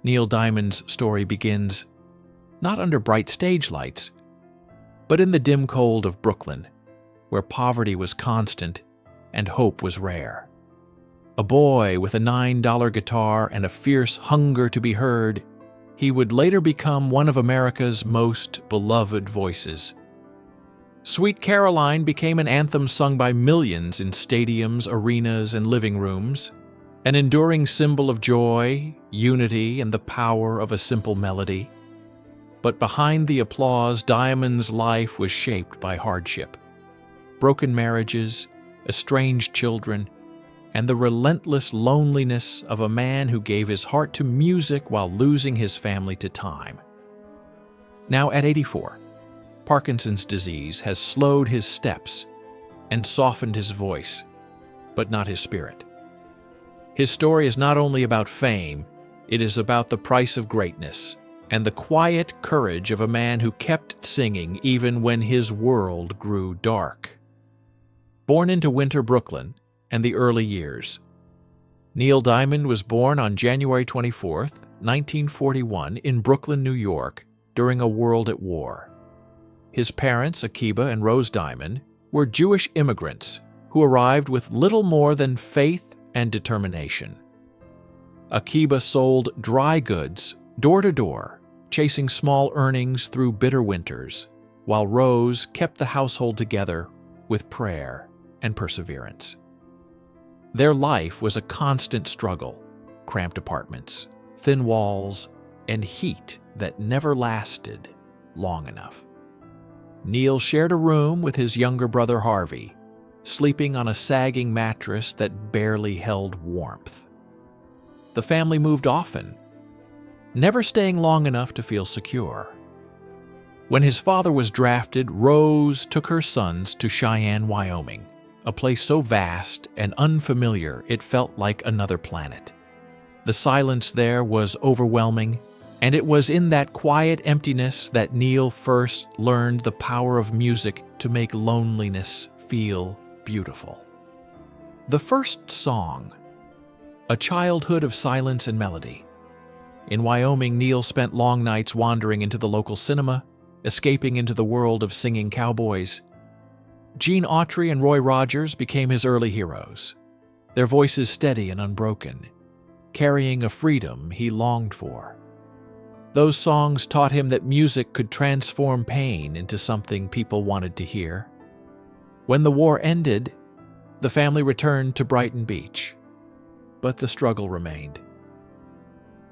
Neil Diamond's story begins not under bright stage lights, but in the dim cold of Brooklyn, where poverty was constant and hope was rare. A boy with a $9 guitar and a fierce hunger to be heard, he would later become one of America's most beloved voices. Sweet Caroline became an anthem sung by millions in stadiums, arenas, and living rooms, an enduring symbol of joy, unity, and the power of a simple melody. But behind the applause, Diamond's life was shaped by hardship. Broken marriages, estranged children, and the relentless loneliness of a man who gave his heart to music while losing his family to time. Now at 84, Parkinson's disease has slowed his steps and softened his voice, but not his spirit. His story is not only about fame, it is about the price of greatness and the quiet courage of a man who kept singing even when his world grew dark. Born into winter Brooklyn and the early years, Neil Diamond was born on January 24, 1941, in Brooklyn, New York, during a world at war. His parents, Akiba and Rose Diamond, were Jewish immigrants who arrived with little more than faith and determination. Akiba sold dry goods door to door, chasing small earnings through bitter winters, while Rose kept the household together with prayer and perseverance. Their life was a constant struggle: cramped apartments, thin walls, and heat that never lasted long enough. Neil shared a room with his younger brother Harvey, sleeping on a sagging mattress that barely held warmth. The family moved often, never staying long enough to feel secure. When his father was drafted, Rose took her sons to Cheyenne, Wyoming, a place so vast and unfamiliar it felt like another planet. The silence there was overwhelming, and it was in that quiet emptiness that Neil first learned the power of music to make loneliness feel beautiful. The first song, a childhood of silence and melody. In Wyoming, Neil spent long nights wandering into the local cinema, escaping into the world of singing cowboys. Gene Autry and Roy Rogers became his early heroes, their voices steady and unbroken, carrying a freedom he longed for. Those songs taught him that music could transform pain into something people wanted to hear. When the war ended, the family returned to Brighton Beach, but the struggle remained.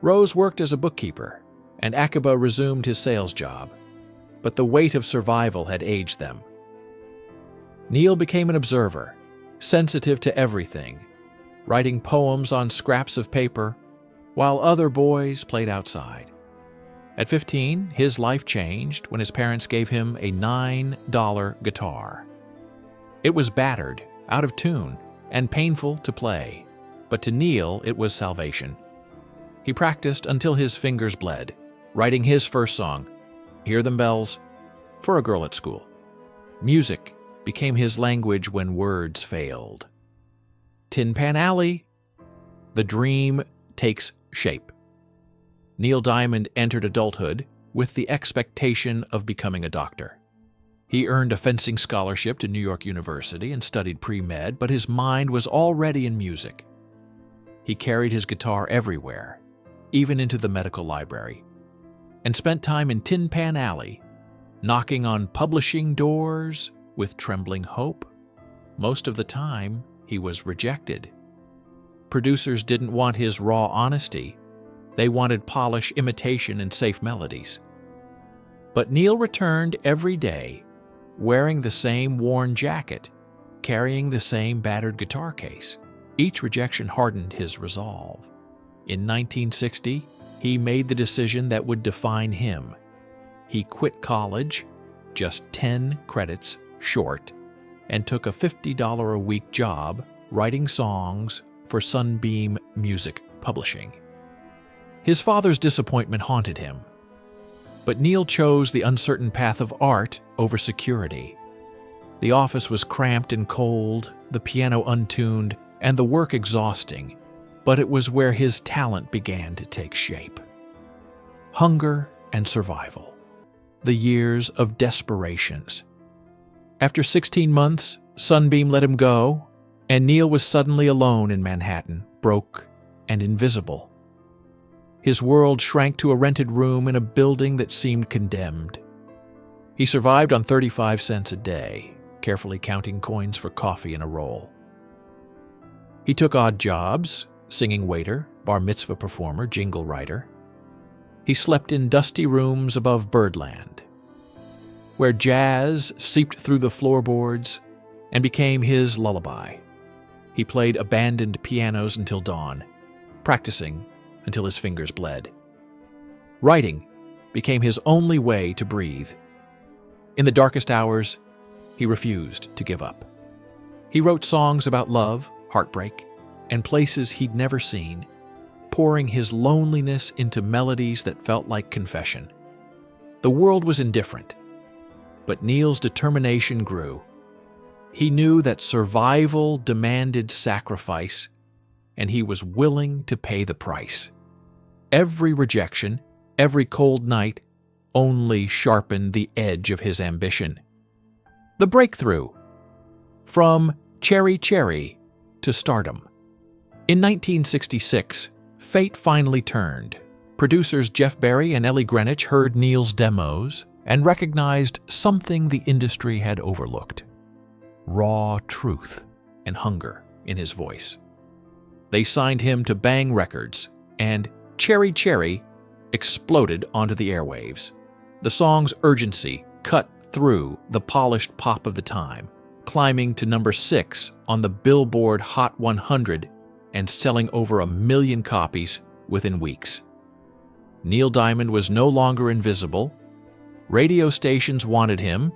Rose worked as a bookkeeper, and Akiba resumed his sales job, but the weight of survival had aged them. Neil became an observer, sensitive to everything, writing poems on scraps of paper, while other boys played outside. At 15, his life changed when his parents gave him a $9 guitar. It was battered, out of tune, and painful to play, but to Neil it was salvation. He practiced until his fingers bled, writing his first song, Hear Them Bells, for a girl at school. Music became his language when words failed. Tin Pan Alley. The dream takes shape. Neil Diamond entered adulthood with the expectation of becoming a doctor. He earned a fencing scholarship to New York University and studied pre-med, but his mind was already in music. He carried his guitar everywhere, even into the medical library, and spent time in Tin Pan Alley, knocking on publishing doors with trembling hope. Most of the time, he was rejected. Producers didn't want his raw honesty. They wanted polish, imitation, and safe melodies. But Neil returned every day, wearing the same worn jacket, carrying the same battered guitar case. Each rejection hardened his resolve. In 1960, he made the decision that would define him. He quit college, just 10 credits short, and took a $50 a week job writing songs for Sunbeam Music Publishing. His father's disappointment haunted him, but Neil chose the uncertain path of art over security. The office was cramped and cold, the piano untuned, and the work exhausting, but it was where his talent began to take shape. hunger and survival. The years of desperations. After 16 months, Sunbeam let him go, and Neil was suddenly alone in Manhattan, broke and invisible. His world shrank to a rented room in a building that seemed condemned. He survived on 35 cents a day, carefully counting coins for coffee and a roll. He took odd jobs, singing waiter, bar mitzvah performer, jingle writer. He slept in dusty rooms above Birdland, where jazz seeped through the floorboards and became his lullaby. He played abandoned pianos until dawn, practicing until his fingers bled. Writing became his only way to breathe. In the darkest hours, he refused to give up. He wrote songs about love, heartbreak, and places he'd never seen, pouring his loneliness into melodies that felt like confession. The world was indifferent, but Neil's determination grew. He knew that survival demanded sacrifice, and he was willing to pay the price. Every rejection, every cold night, only sharpened the edge of his ambition. The breakthrough. From Cherry Cherry to stardom. In 1966, fate finally turned. Producers Jeff Barry and Ellie Greenwich heard Neil's demos and recognized something the industry had overlooked: raw truth and hunger in his voice. They signed him to Bang Records, and Cherry Cherry exploded onto the airwaves. The song's urgency cut through the polished pop of the time, climbing to number 6 on the Billboard Hot 100 and selling over 1 million copies within weeks. Neil Diamond was no longer invisible. Radio stations wanted him,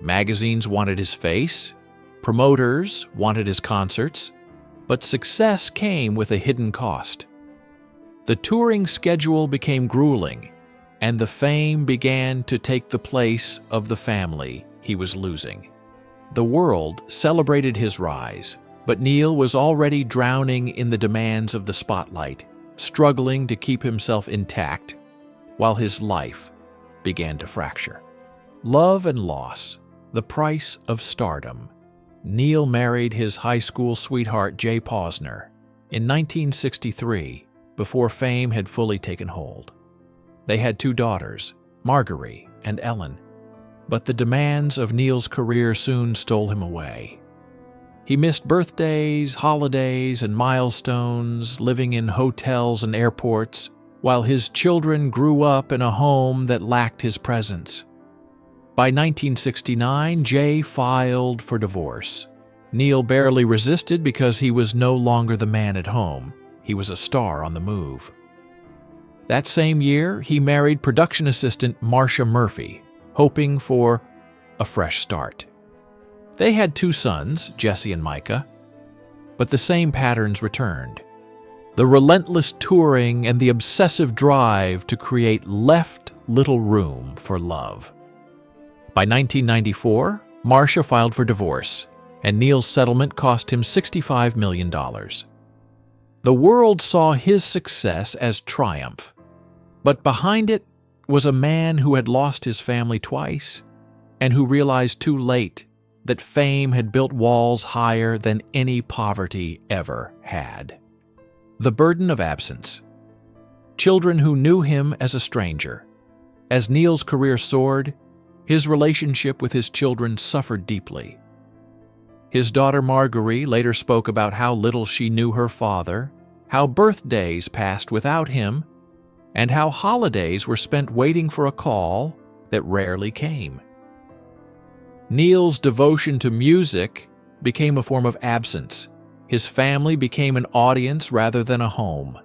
magazines wanted his face, promoters wanted his concerts, but success came with a hidden cost. The touring schedule became grueling, and the fame began to take the place of the family he was losing. The world celebrated his rise, but Neil was already drowning in the demands of the spotlight, struggling to keep himself intact, while his life began to fracture. Love and loss, the price of stardom. Neil married his high school sweetheart Jay Posner in 1963, before fame had fully taken hold. They had 2 daughters, Marjorie and Ellen, but the demands of Neil's career soon stole him away. He missed birthdays, holidays, and milestones, living in hotels and airports, while his children grew up in a home that lacked his presence. By 1969, Jay filed for divorce. Neil barely resisted because he was no longer the man at home. He was a star on the move. That same year, he married production assistant Marcia Murphy, hoping for a fresh start. They had 2 sons, Jesse and Micah, but the same patterns returned. The relentless touring and the obsessive drive to create left little room for love. By 1994, Marcia filed for divorce, and Neil's settlement cost him $65 million. The world saw his success as triumph, but behind it was a man who had lost his family twice and who realized too late that fame had built walls higher than any poverty ever had. The burden of absence. Children who knew him as a stranger. As Neil's career soared, his relationship with his children suffered deeply. His daughter Marjorie later spoke about how little she knew her father, how birthdays passed without him, and how holidays were spent waiting for a call that rarely came. Neil's devotion to music became a form of absence. His family became an audience rather than a home.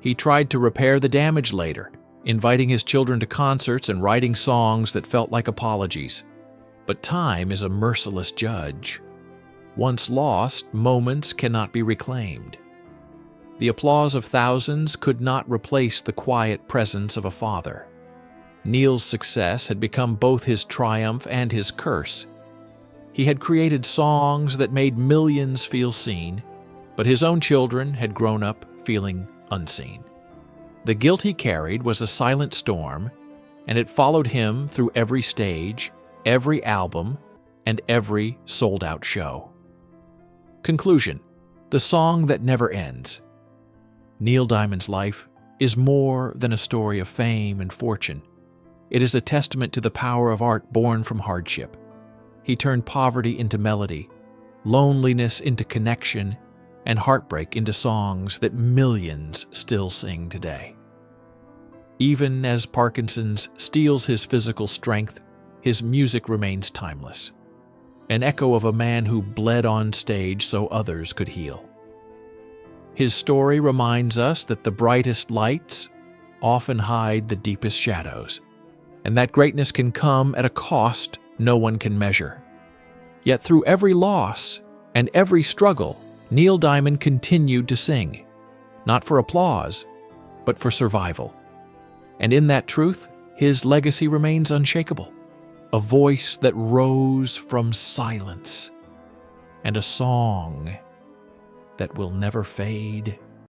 He tried to repair the damage later, inviting his children to concerts and writing songs that felt like apologies. But time is a merciless judge. Once lost, moments cannot be reclaimed. The applause of thousands could not replace the quiet presence of a father. Neil's success had become both his triumph and his curse. He had created songs that made millions feel seen, but his own children had grown up feeling unseen. The guilt he carried was a silent storm, and it followed him through every stage, every album, and every sold-out show. Conclusion: the song that never ends. Neil Diamond's life is more than a story of fame and fortune. It is a testament to the power of art born from hardship. He turned poverty into melody, loneliness into connection, and heartbreak into songs that millions still sing today. Even as Parkinson's steals his physical strength, his music remains timeless, an echo of a man who bled on stage so others could heal. His story reminds us that the brightest lights often hide the deepest shadows, and that greatness can come at a cost no one can measure. Yet through every loss and every struggle, Neil Diamond continued to sing, not for applause, but for survival. And in that truth, his legacy remains unshakable, a voice that rose from silence, and a song that will never fade